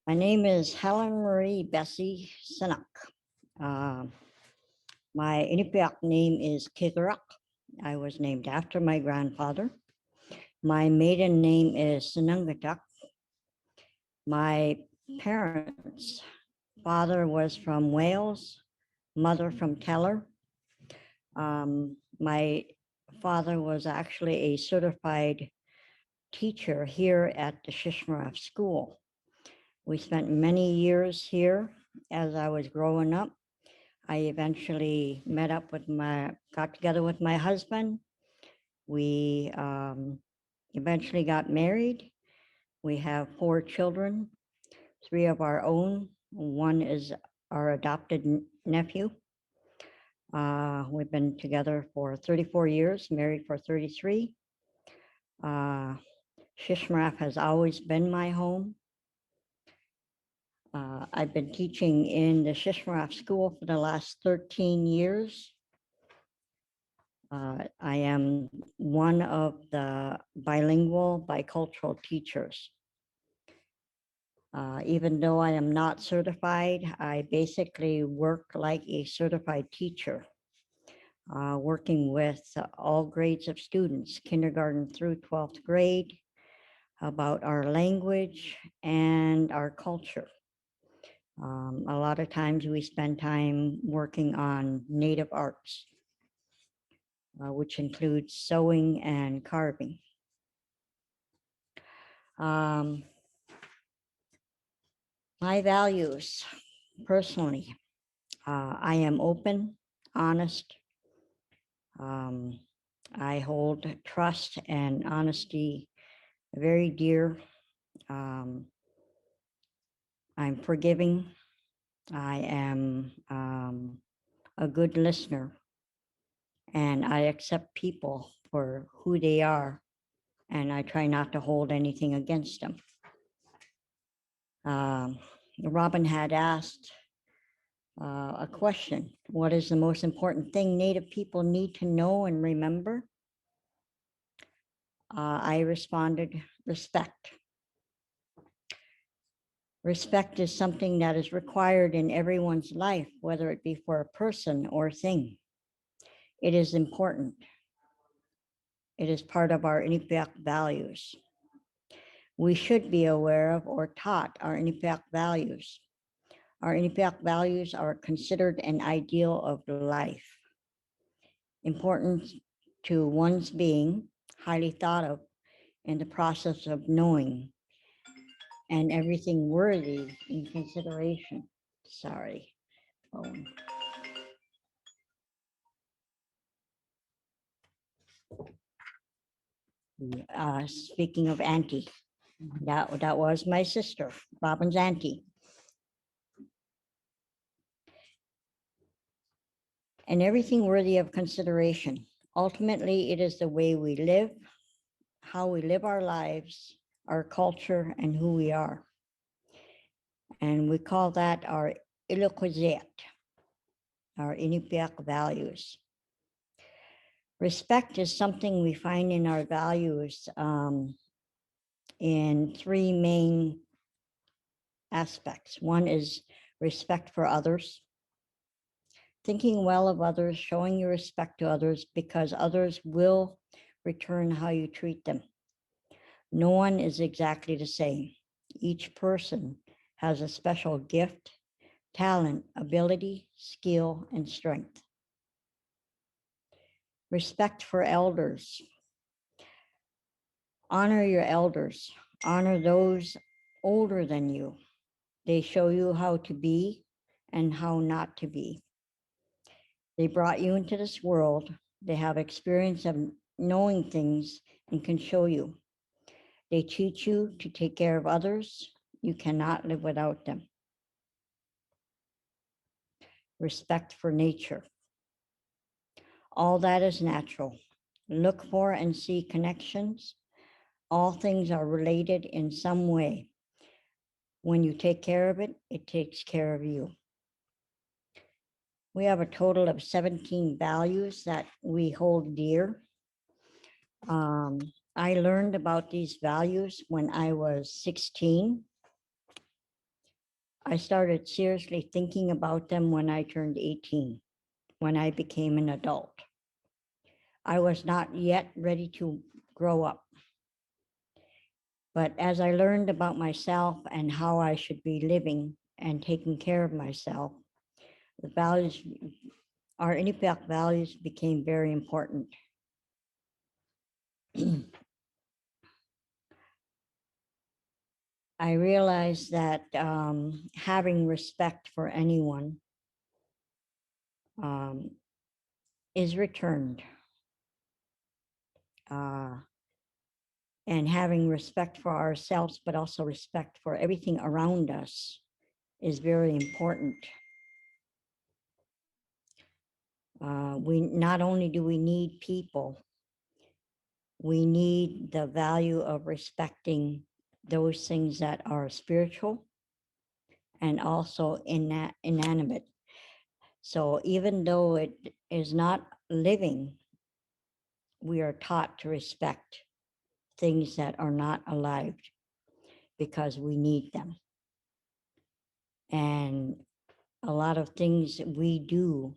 My name is Helen Marie BessiSinnock. Uh, my Inupiaq name is Kigarak. I was named after my grandfather. My maiden name is Sinungatuk. My parents, father was from Wales, mother from Teller. My father was actually a certified teacher here at the Shishmaref School. We spent many years here as I was growing up. I eventually got together with my husband. We eventually got married. We have 4 children, 3 of our own. One is our adopted nephew. We've been together for 34 years, married for 33. Shishmaref has always been my home. I've been teaching in the Shishmaref School for the last 13 years. I am one of the bilingual, bicultural teachers. Even though I am not certified, I basically work like a certified teacher, working with all grades of students, kindergarten through 12th grade, about our language and our culture. A lot of times we spend time working on native arts, which includes sewing and carving. My values, personally, I am open, honest. I hold trust and honesty very dear. I'm forgiving. I am a good listener, and I accept people for who they are, and I try not to hold anything against them. Robin had asked a question: what is the most important thing Native people need to know and remember? I responded, respect. Respect is something that is required in everyone's life, whether it be for a person or thing. It is important. It is part of our Inupiaq values. We should be aware of or taught our Inupiaq values. Our Inupiaq values are considered an ideal of life, important to one's being, highly thought of in the process of knowing, and everything worthy in consideration. Sorry. Speaking of auntie, that was my sister, Robin's auntie. And everything worthy of consideration. Ultimately, it is the way we live, how we live our lives, our culture, and who we are. And we call that our Ilukwazet, our Inupiaq values. Respect is something we find in our values in 3 main aspects. One is respect for others, thinking well of others, showing your respect to others because others will return how you treat them. No one is exactly the same. Each person has a special gift, talent, ability, skill, and strength. Respect for elders. Honor your elders. Honor those older than you. They show you how to be and how not to be. They brought you into this world. They have experience of knowing things and can show you. They teach you to take care of others. You cannot live without them. Respect for nature. All that is natural. Look for and see connections. All things are related in some way. When you take care of it, it takes care of you. We have a total of 17 values that we hold dear. I learned about these values when I was 16. I started seriously thinking about them when I turned 18, when I became an adult. I was not yet ready to grow up. But as I learned about myself and how I should be living and taking care of myself, the values, our Inupiaq values became very important. I realized that having respect for anyone is returned. And having respect for ourselves, but also respect for everything around us is very important. We not only do we need people, we need the value of respecting those things that are spiritual and also inanimate. So even though it is not living, we are taught to respect things that are not alive because we need them. And a lot of things we do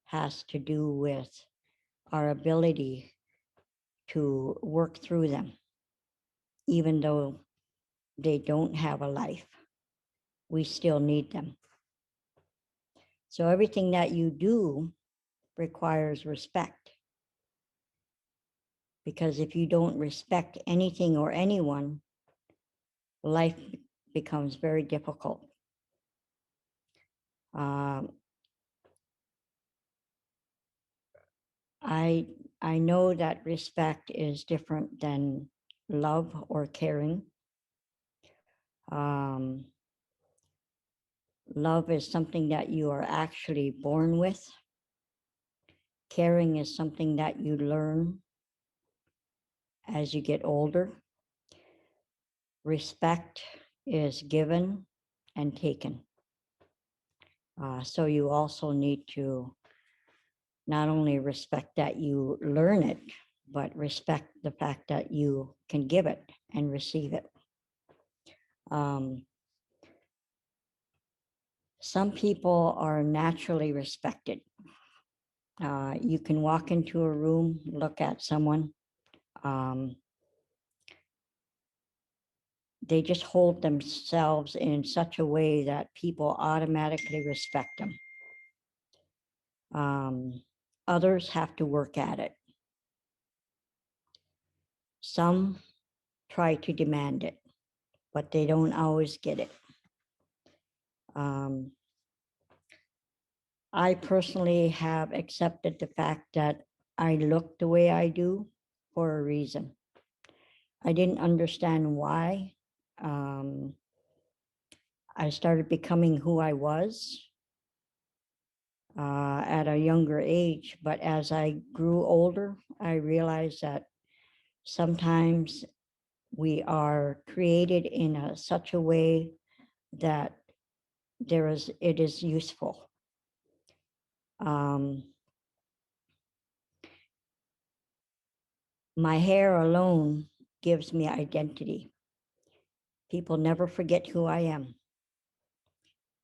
has to do with our ability to work through them, even though they don't have a life. We still need them. So everything that you do requires respect. Because if you don't respect anything or anyone, life becomes very difficult. I know that respect is different than love or caring. Love is something that you are actually born with. Caring is something that you learn as you get older. Respect is given and taken. So you also need to not only respect that you learn it, but respect the fact that you can give it and receive it. Some people are naturally respected. You can walk into a room, look at someone, they just hold themselves in such a way that people automatically respect them. Others have to work at it. Some try to demand it, but they don't always get it. I personally have accepted the fact that I look the way I do for a reason. I didn't understand why. I started becoming who I was at a younger age, but as I grew older, I realized that sometimes we are created in such a way that it is useful. My hair alone gives me identity. People never forget who I am,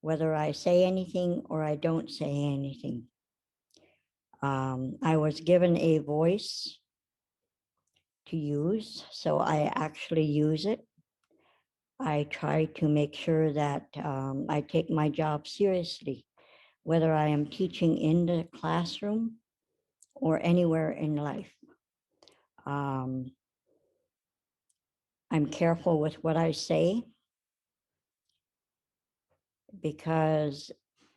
whether I say anything or I don't say anything. I was given a voice to use, so I actually use it. I try to make sure that I take my job seriously, whether I am teaching in the classroom or anywhere in life. I'm careful with what I say because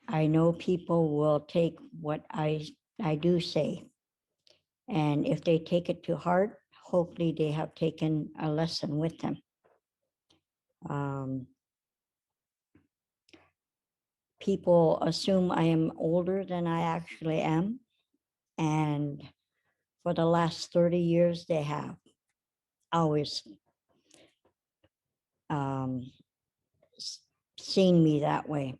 I know people will take what I do say. And if they take it to heart, hopefully they have taken a lesson with them. People assume I am older than I actually am. And for the last 30 years, they have always seen me that way.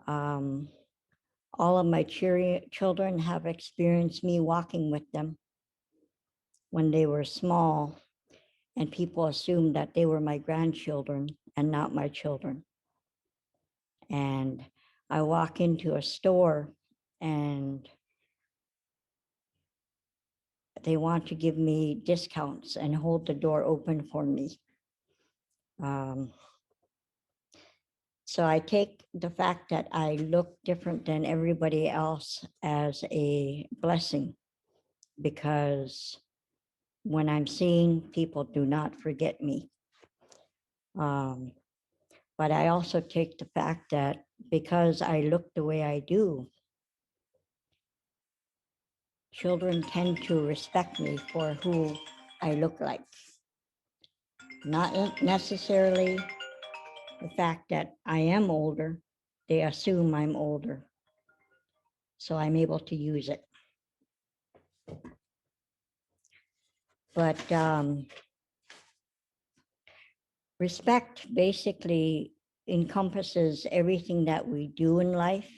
All of my children have experienced me walking with them when they were small, and people assumed that they were my grandchildren and not my children. And I walk into a store and they want to give me discounts and hold the door open for me. So I take the fact that I look different than everybody else as a blessing, because when I'm seen, people do not forget me. But I also take the fact that because I look the way I do, children tend to respect me for who I look like. Not necessarily the fact that I am older, they assume I'm older. So I'm able to use it. But respect basically encompasses everything that we do in life,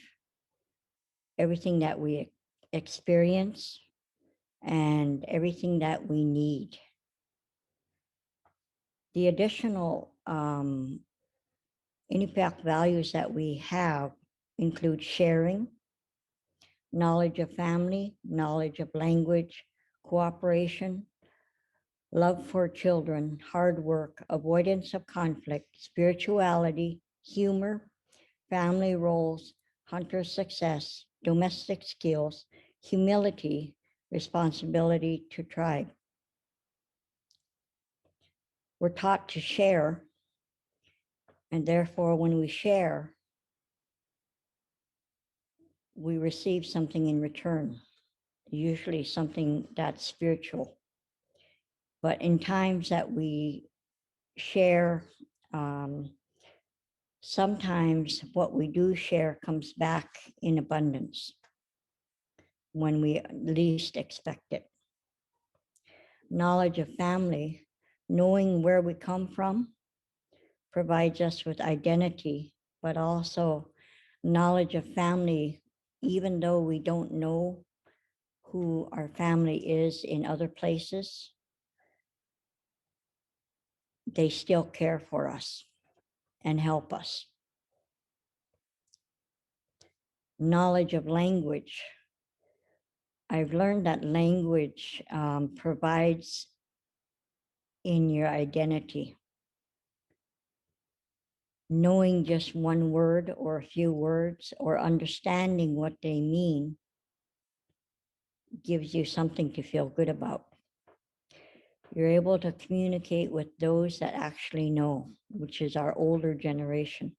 everything that we experience, and everything that we need. The additional Inupiaq values that we have include sharing, knowledge of family, knowledge of language, cooperation, love for children, hard work, avoidance of conflict, spirituality, humor, family roles, hunter success, domestic skills, humility, responsibility to tribe. We're taught to share, and therefore when we share, we receive something in return, usually something that's spiritual. But in times that we share, sometimes what we do share comes back in abundance when we least expect it. Knowledge of family, knowing where we come from, provides us with identity, but also knowledge of family, even though we don't know who our family is in other places, they still care for us and help us. Knowledge of language. I've learned that language provides in your identity. Knowing just one word or a few words or understanding what they mean gives you something to feel good about. You're able to communicate with those that actually know, which is our older generation.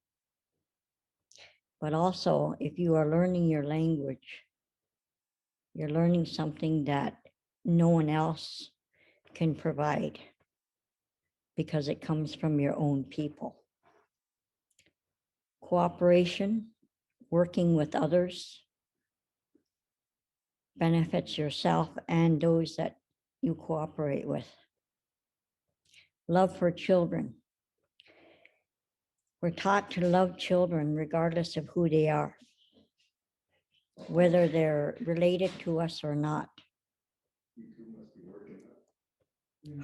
But also, if you are learning your language, you're learning something that no one else can provide because it comes from your own people. Cooperation, working with others, benefits yourself and those that you cooperate with. Love for children. We're taught to love children regardless of who they are, whether they're related to us or not.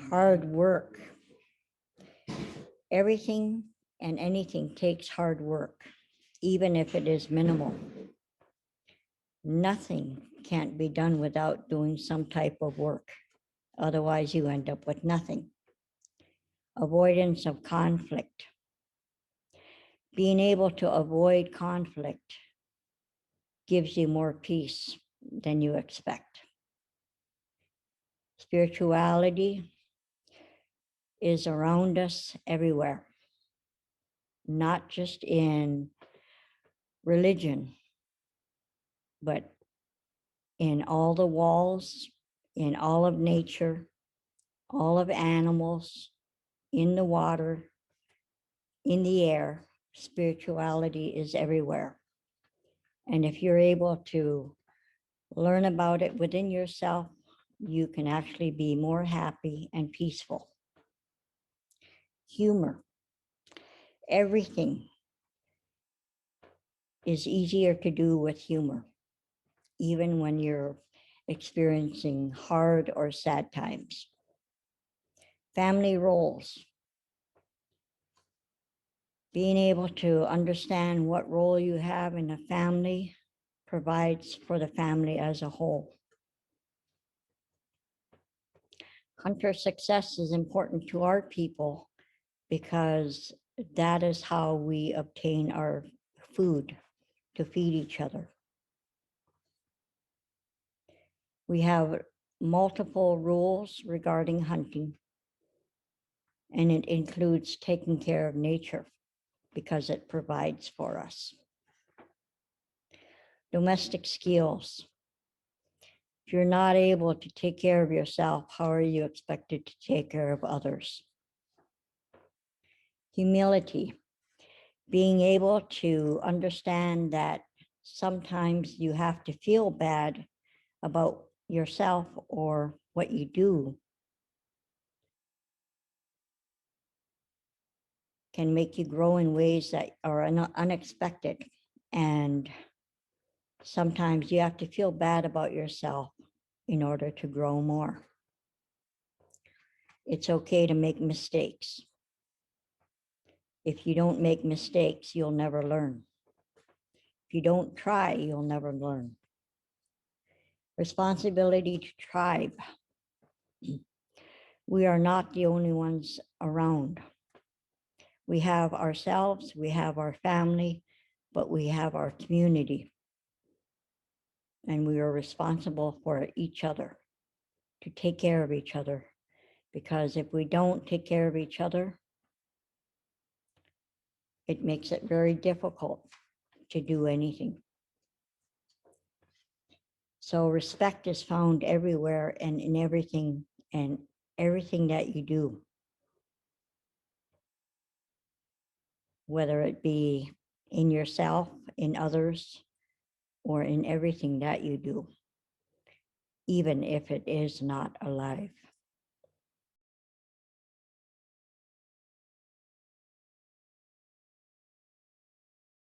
Hard work. Everything and anything takes hard work, even if it is minimal. Nothing can't be done without doing some type of work. Otherwise, you end up with nothing. Avoidance of conflict. Being able to avoid conflict gives you more peace than you expect. Spirituality is around us everywhere, not just in religion, but in all the walls, in all of nature, all of animals, in the water, in the air. Spirituality is everywhere. And if you're able to learn about it within yourself, you can actually be more happy and peaceful. Humor. Everything is easier to do with humor, even when you're experiencing hard or sad times. Family roles. Being able to understand what role you have in a family provides for the family as a whole. Hunter success is important to our people because that is how we obtain our food to feed each other. We have multiple rules regarding hunting, and it includes taking care of nature because it provides for us. Domestic skills. If you're not able to take care of yourself, how are you expected to take care of others? Humility. Being able to understand that sometimes you have to feel bad about yourself or what you do can make you grow in ways that are unexpected. And sometimes you have to feel bad about yourself in order to grow more. It's okay to make mistakes. If you don't make mistakes, you'll never learn. If you don't try, you'll never learn. Responsibility to tribe. We are not the only ones around. We have ourselves, we have our family, but we have our community. And we are responsible for each other, to take care of each other. Because if we don't take care of each other, it makes it very difficult to do anything. So respect is found everywhere and in everything that you do. Whether it be in yourself, in others, or in everything that you do, even if it is not alive.